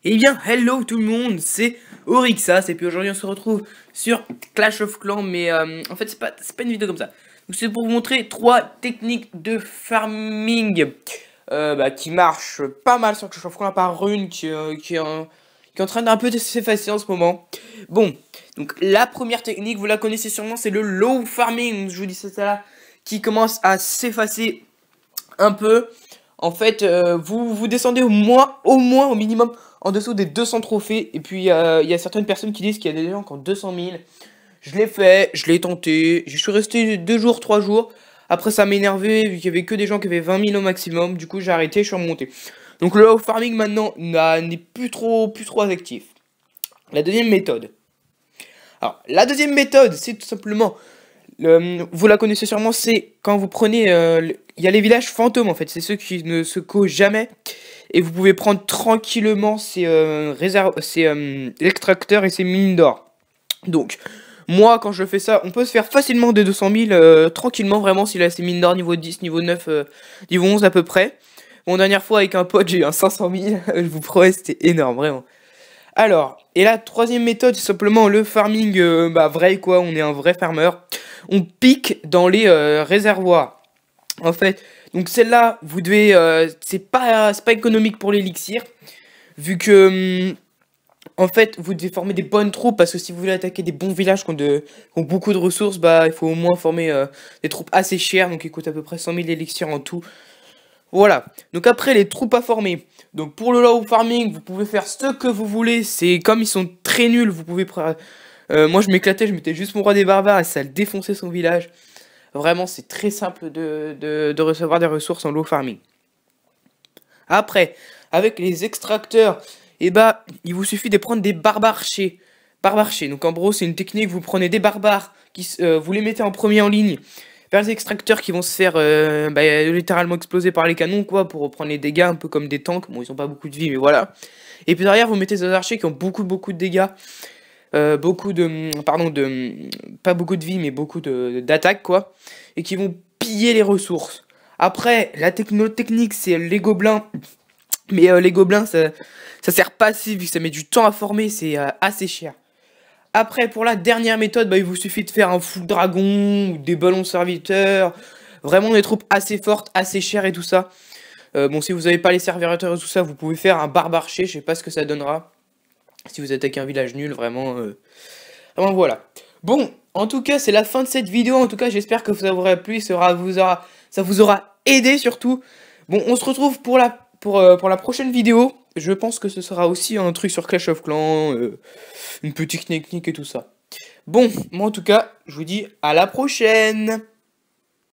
Eh bien, hello tout le monde, c'est Orixas, et puis aujourd'hui on se retrouve sur Clash of Clans, mais en fait c'est pas une vidéo comme ça. Donc c'est pour vous montrer 3 techniques de farming qui marchent pas mal sur Clash of Clans, à part Rune qui est en train d'un peu de s'effacer en ce moment. Bon, donc la première technique, vous la connaissez sûrement, c'est le low farming, je vous dis ça là, qui commence à s'effacer un peu. En fait, vous descendez au minimum en dessous des 200 trophées. Et puis, il y a certaines personnes qui disent qu'il y a des gens qui ont 200 000. Je l'ai fait, je l'ai tenté. Je suis resté 2 jours, 3 jours. Après, ça m'énervait vu qu'il y avait que des gens qui avaient 20 000 au maximum. Du coup, j'ai arrêté, je suis remonté. Donc, le low farming maintenant n'est plus trop actif. La deuxième méthode. Alors, la deuxième méthode, c'est tout simplement... vous la connaissez sûrement, c'est quand vous prenez... il y a les villages fantômes en fait, c'est ceux qui ne se causent jamais. Et vous pouvez prendre tranquillement ces extracteurs et ces mines d'or. Donc, moi quand je fais ça, on peut se faire facilement des 200 000 tranquillement, vraiment, s'il a ces mines d'or niveau 10, niveau 9, niveau 11 à peu près. Bon, dernière fois avec un pote, j'ai eu un 500 000, je vous promets, c'était énorme, vraiment. Alors, et la troisième méthode, c'est simplement le farming vrai quoi, on est un vrai farmer. On pique dans les réservoirs. En fait, donc celle-là, vous devez, c'est pas économique pour l'élixir, vu que, en fait, vous devez former des bonnes troupes, parce que si vous voulez attaquer des bons villages qui ont beaucoup de ressources, il faut au moins former des troupes assez chères, donc ils coûtent à peu près 100 000 élixirs en tout. Voilà, donc après les troupes à former. Donc pour le low farming, vous pouvez faire ce que vous voulez, c'est comme ils sont très nuls, vous pouvez... moi je m'éclatais, je mettais juste mon roi des barbares et ça défonçait son village. Vraiment c'est très simple de recevoir des ressources en low farming. Après, avec les extracteurs, il vous suffit de prendre des barbarchés. Donc en gros c'est une technique, vous prenez des barbares, vous les mettez en premier en ligne, vers les extracteurs qui vont se faire littéralement exploser par les canons, quoi, pour prendre les dégâts, un peu comme des tanks. Bon, ils ont pas beaucoup de vie, mais voilà. Et puis derrière, vous mettez des archers qui ont beaucoup de dégâts. Pas beaucoup de vie, mais beaucoup d'attaques, quoi. Et qui vont piller les ressources. Après, la technique, c'est les gobelins. Mais les gobelins, ça sert pas assez, vu que ça met du temps à former, c'est assez cher. Après, pour la dernière méthode, il vous suffit de faire un full dragon, ou des ballons serviteurs, vraiment des troupes assez fortes, assez chères et tout ça. Bon, si vous n'avez pas les serviteurs et tout ça, vous pouvez faire un barbarché, je sais pas ce que ça donnera. Si vous attaquez un village nul, vraiment, vraiment voilà. Bon, en tout cas, c'est la fin de cette vidéo, en tout cas, j'espère que ça vous aura plu, ça vous aura aidé surtout. Bon, on se retrouve pour la prochaine vidéo. Je pense que ce sera aussi un truc sur Clash of Clans, une petite technique et tout ça. Bon, moi en tout cas, je vous dis à la prochaine!